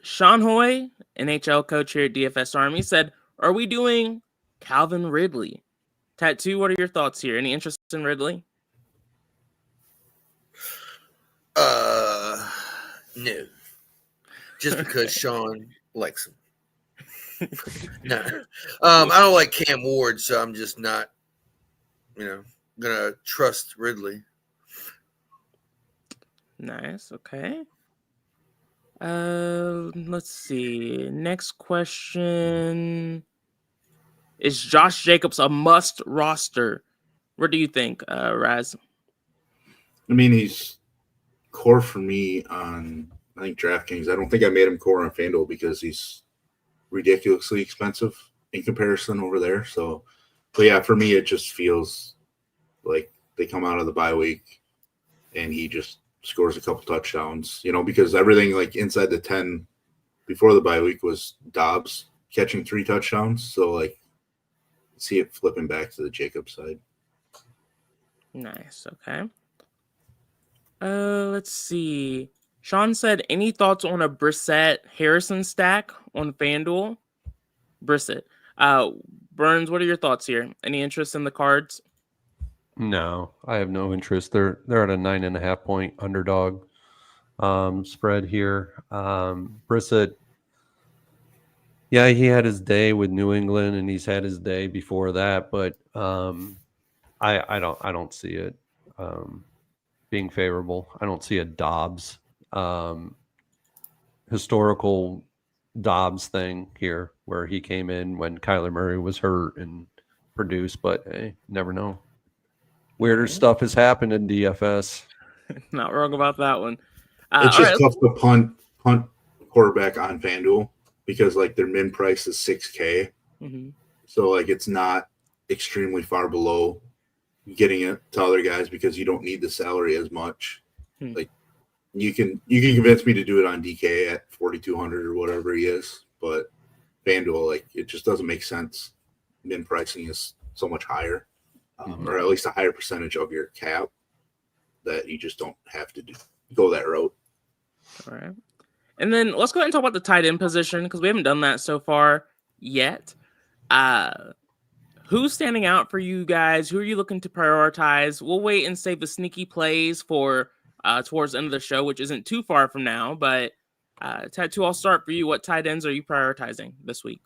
Sean Hoy, NHL coach here at DFS Army, said, "Are we doing Calvin Ridley?" Tattoo, what are your thoughts here? Any interest in Ridley? No. Just because Sean likes him. No. I don't like Cam Ward, so I'm just not, gonna trust Ridley. Nice. Okay. Let's see. Next question. Is Josh Jacobs a must roster? What do you think, Raz? I mean, he's core for me on, I think, DraftKings. I don't think I made him core on FanDuel because he's ridiculously expensive in comparison over there. So, but yeah, for me, it just feels like they come out of the bye week and he just scores a couple touchdowns, because everything like inside the 10 before the bye week was Dobbs catching 3 touchdowns. So like see it flipping back to the Jacobs side. Nice. Okay. Let's see. Sean said, any thoughts on a Brissett Harrison stack on FanDuel? Brissett. Burns, what are your thoughts here? Any interest in the cards? No, I have no interest. They're at a 9.5 point underdog spread here. Brissett, yeah, he had his day with New England, and he's had his day before that. But I don't see it being favorable. I don't see a Dobbs historical Dobbs thing here, where he came in when Kyler Murray was hurt and produced. But hey, never know. Weirder stuff has happened in DFS. Not wrong about that one. It's just tough to punt quarterback on FanDuel because like their min price is $6,000. Mm-hmm. So like it's not extremely far below getting it to other guys because you don't need the salary as much. Like you can convince me to do it on DK at 4,200 or whatever he is, but FanDuel, like it just doesn't make sense. Min pricing is so much higher. Or at least a higher percentage of your cap that you just don't have to go that route. All right. And then let's go ahead and talk about the tight end position because we haven't done that so far yet. Who's standing out for you guys? Who are you looking to prioritize? We'll wait and save the sneaky plays for towards the end of the show, which isn't too far from now. But Tattoo, I'll start for you. What tight ends are you prioritizing this week?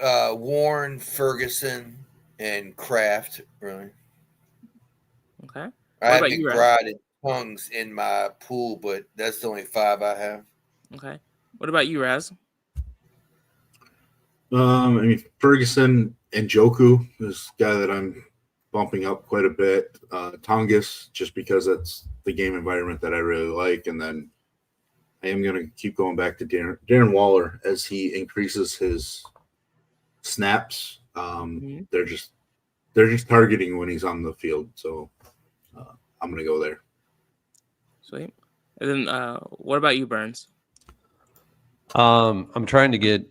Warren, Ferguson, and Kraft, really. Okay. I have McBride and Tongues in my pool, but that's the only 5 I have. Okay. What about you, Raz? I mean, Ferguson and Joku is a guy that I'm bumping up quite a bit. Tongus, just because it's the game environment that I really like. And then I am going to keep going back to Darren Waller as he increases his snaps. They're just targeting when he's on the field, so I'm gonna go there. Sweet. And then what about you, Burns? I'm trying to get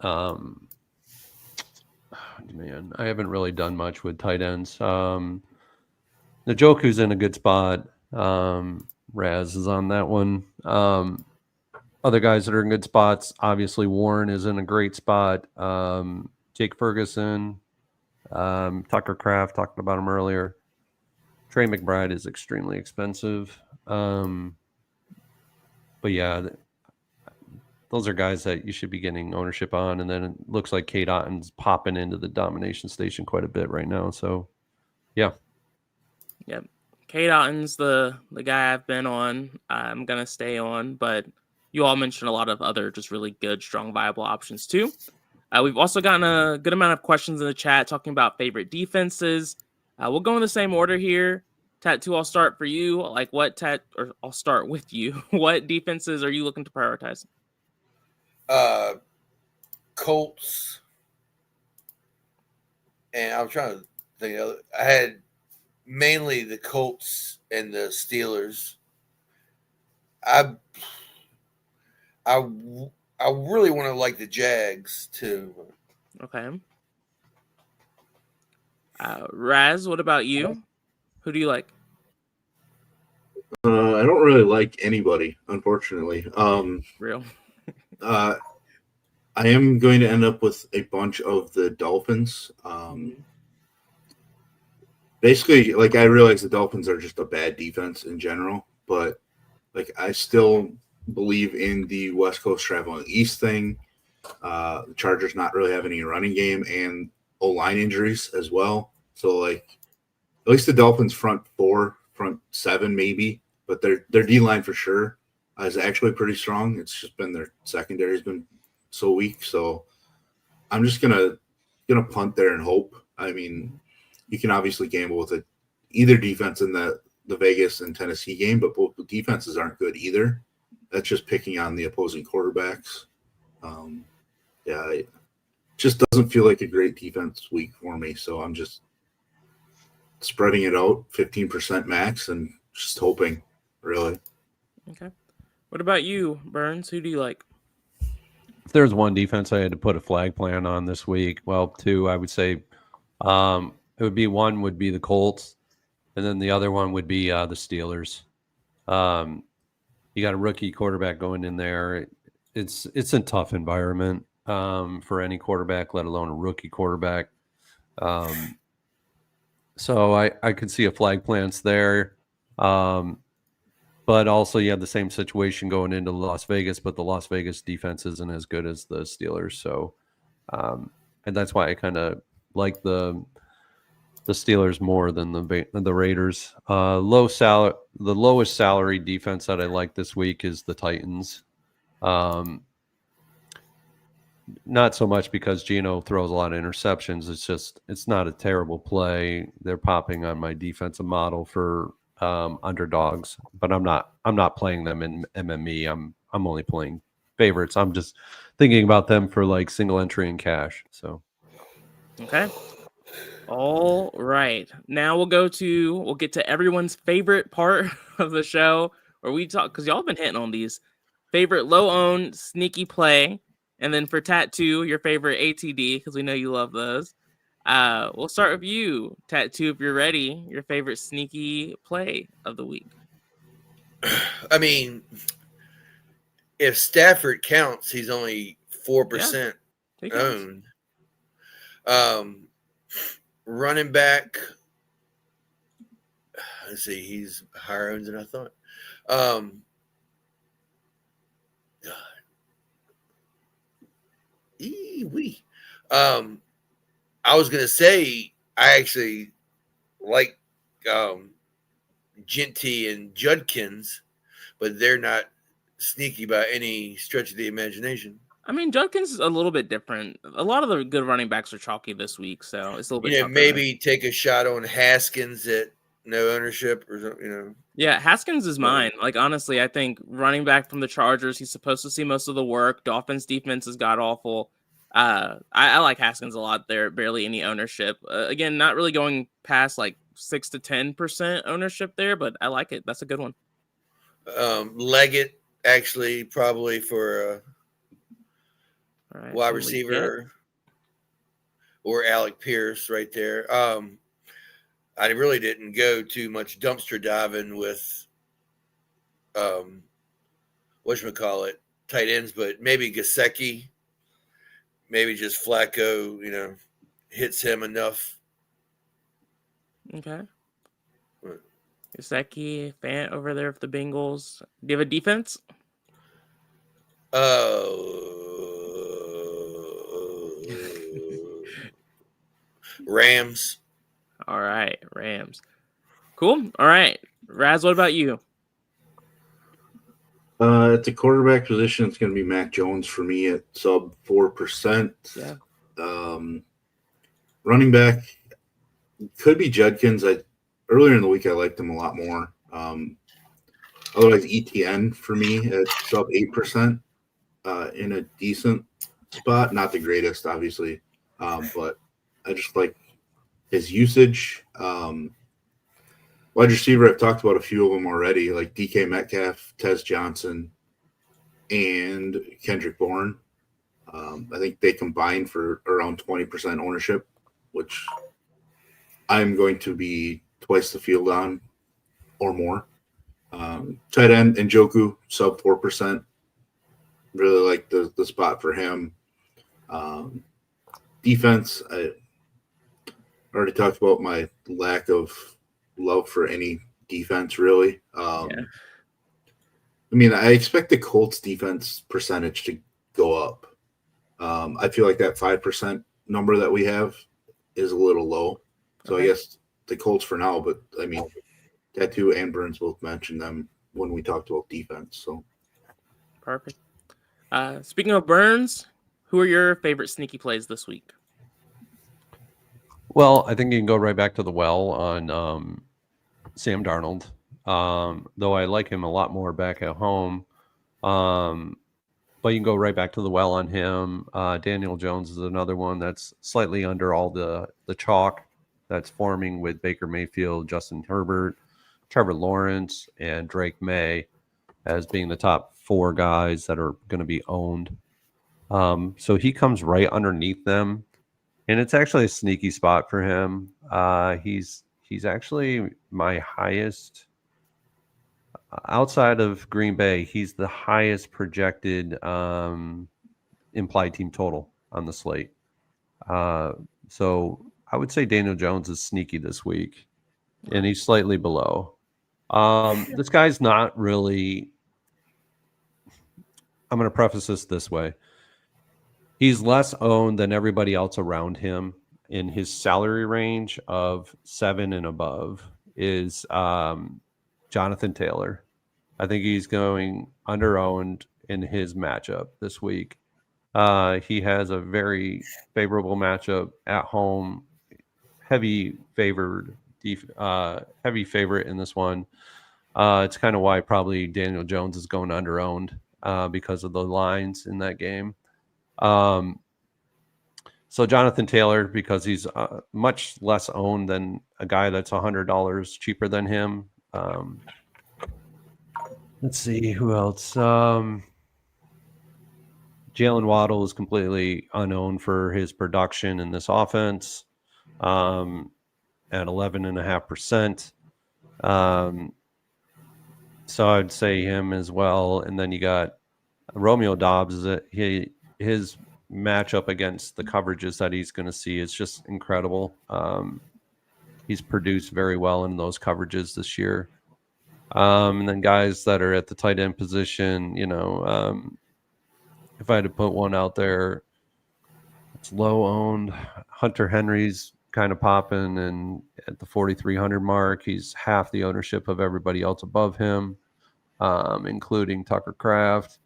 man, I haven't really done much with tight ends. The Joku's in a good spot. Raz is on that one. Other guys that are in good spots, obviously Warren is in a great spot. Jake Ferguson, Tucker Kraft, talked about him earlier. Trey McBride is extremely expensive. But yeah, those are guys that you should be getting ownership on. And then it looks like Kate Otton's popping into the domination station quite a bit right now. So, yeah. Yep. Kate Otton's the guy I've been on. I'm going to stay on, but you all mentioned a lot of other just really good, strong, viable options too. We've also gotten a good amount of questions in the chat talking about favorite defenses. We'll go in the same order here. Tattoo, I'll start for you. Like I'll start with you. What defenses are you looking to prioritize? Colts. And I'm trying to think of it. I had mainly the Colts and the Steelers. I really want to like the Jags too. Okay. Raz, what about you? Who do you like? I don't really like anybody, unfortunately. Real. I am going to end up with a bunch of the Dolphins. Basically, like, I realize the Dolphins are just a bad defense in general, but like, I still believe in the West Coast traveling east thing. The Chargers not really having any running game and O-line injuries as well. So, like, at least the Dolphins front seven maybe, but their D-line for sure is actually pretty strong. It's just been their secondary has been so weak. So I'm just gonna punt there and hope. I mean, you can obviously gamble with it, either defense in the Vegas and Tennessee game, but both the defenses aren't good either. That's just picking on the opposing quarterbacks. It just doesn't feel like a great defense week for me. So I'm just spreading it out 15% max and just hoping, really. Okay. What about you, Burns? Who do you like? If there's one defense I had to put a flag plan on this week, well, two, I would say it would be one would be the Colts, and then the other one would be the Steelers. You got a rookie quarterback going in there. It's a tough environment for any quarterback, let alone a rookie quarterback. So I could see a flag plants there. But also you have the same situation going into Las Vegas, but the Las Vegas defense isn't as good as the Steelers. So, and that's why I kind of like the Steelers more than the Raiders. The lowest salary defense that I like this week is the Titans. Not so much because Geno throws a lot of interceptions. It's not a terrible play. They're popping on my defensive model for underdogs, but I'm not playing them in MME. I'm only playing favorites. I'm just thinking about them for like single entry and cash. So okay. All right. Now we'll get to everyone's favorite part of the show where we talk, because y'all have been hitting on these favorite low owned sneaky play, and then for Tattoo, your favorite ATD, because we know you love those. We'll start with you, Tattoo, if you're ready. Your favorite sneaky play of the week. I mean, if Stafford counts, he's only 4% owned. Running back, let's see, he's higher owned than I thought. I was gonna say I actually like Genty and Judkins, but they're not sneaky by any stretch of the imagination. I mean, Judkins is a little bit different. A lot of the good running backs are chalky this week, so it's a little bit. Maybe take a shot on Haskins at no ownership or something. Yeah, Haskins is mine. Like, honestly, I think running back from the Chargers, he's supposed to see most of the work. Dolphins defense is god awful. I like Haskins a lot there. Barely any ownership. Again, not really going past like 6 to 10% ownership there, but I like it. That's a good one. Leggett actually probably for wide receiver or Alec Pierce right there. I really didn't go too much dumpster diving with whatchamacallit, tight ends, but maybe Gesicki, maybe just Flacco, hits him enough. Okay. Gesicki, Fant over there for the Bengals. Do you have a defense? Rams. All right, Rams. Cool. All right, Raz, what about you? At the quarterback position, it's going to be Mac Jones for me at sub 4%. Yeah. Running back could be Judkins. Earlier in the week, I liked him a lot more. Otherwise, ETN for me at sub 8% in a decent spot. Not the greatest, obviously, but I just like his usage. Wide receiver, I've talked about a few of them already, like DK Metcalf, Tez Johnson, and Kendrick Bourne. I think they combine for around 20% ownership, which I'm going to be twice the field on or more. Tight end, Njoku, sub 4%. Really like the spot for him. Defense, I already talked about my lack of love for any defense, really. I mean, I expect the Colts defense percentage to go up. I feel like that 5% number that we have is a little low. So I guess the Colts for now, but I mean, Tattoo and Burns both mentioned them when we talked about defense. So perfect. Speaking of Burns, who are your favorite sneaky plays this week? Well, I think you can go right back to the well on Sam Darnold, though I like him a lot more back at home. But you can go right back to the well on him. Daniel Jones is another one that's slightly under all the chalk that's forming with Baker Mayfield, Justin Herbert, Trevor Lawrence, and Drake May as being the top 4 guys that are going to be owned. So he comes right underneath them. And it's actually a sneaky spot for him. He's actually my highest outside of Green Bay. He's the highest projected implied team total on the slate. So I would say Daniel Jones is sneaky this week, and he's slightly below. This guy's not really. I'm going to preface this way. He's less owned than everybody else around him. In his salary range of 7 and above is Jonathan Taylor. I think he's going under-owned in his matchup this week. He has a very favorable matchup at home. Heavy favorite in this one. It's kind of why probably Daniel Jones is going under-owned because of the lines in that game. So Jonathan Taylor, because he's much less owned than a guy that's $100 cheaper than him. Let's see who else. Jalen Waddle is completely unowned for his production in this offense at 11.5%. So I'd say him as well. And then you got Romeo Dobbs. His matchup against the coverages that he's going to see is just incredible. He's produced very well in those coverages this year. And then guys that are at the tight end position, if I had to put one out there, it's low owned. Hunter Henry's kind of popping, and at the 4,300 mark, he's half the ownership of everybody else above him, including Tucker Kraft.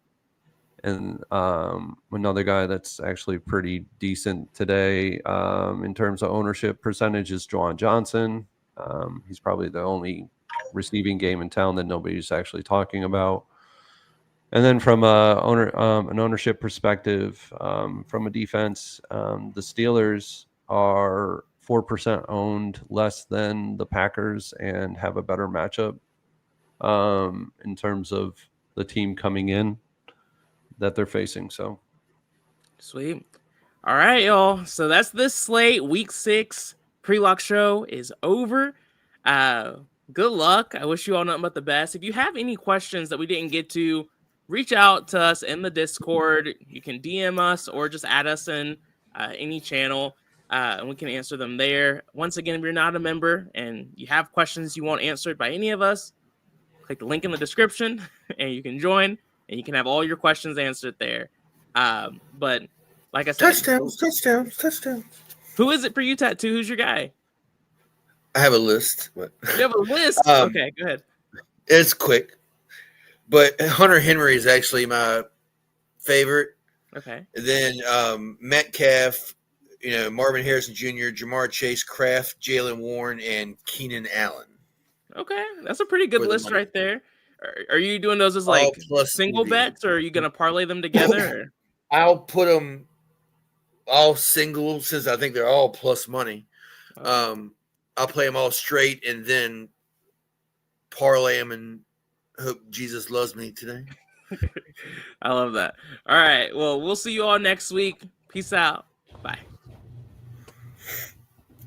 And another guy that's actually pretty decent today in terms of ownership percentage is Juwan Johnson. He's probably the only receiving game in town that nobody's actually talking about. And then from an ownership perspective, from a defense, the Steelers are 4% owned less than the Packers and have a better matchup in terms of the team coming in that they're facing. So sweet. All right, y'all. So that's this slate. Week 6 pre-lock show is over. Good luck. I wish you all nothing but the best. If you have any questions that we didn't get to, reach out to us in the Discord. You can DM us or just add us in any channel, and we can answer them there. Once again, if you're not a member and you have questions you want answered by any of us, click the link in the description and you can join. And you can have all your questions answered there. But like I said, touchdowns. Who is it for you, Tattoo? Who's your guy? I have a list. You have a list? Okay, go ahead. It's quick. But Hunter Henry is actually my favorite. Okay. And then Metcalf, Marvin Harrison Jr., Jamar Chase, Kraft, Jalen Warren, and Keenan Allen. Okay, that's a pretty good list right there. Are you doing those as All like plus single EV. bets, or are you going to parlay them together? I'll put them all single since I think they're all plus money. I'll play them all straight and then parlay them and hope Jesus loves me today. I love that. All right. Well, we'll see you all next week. Peace out. Bye.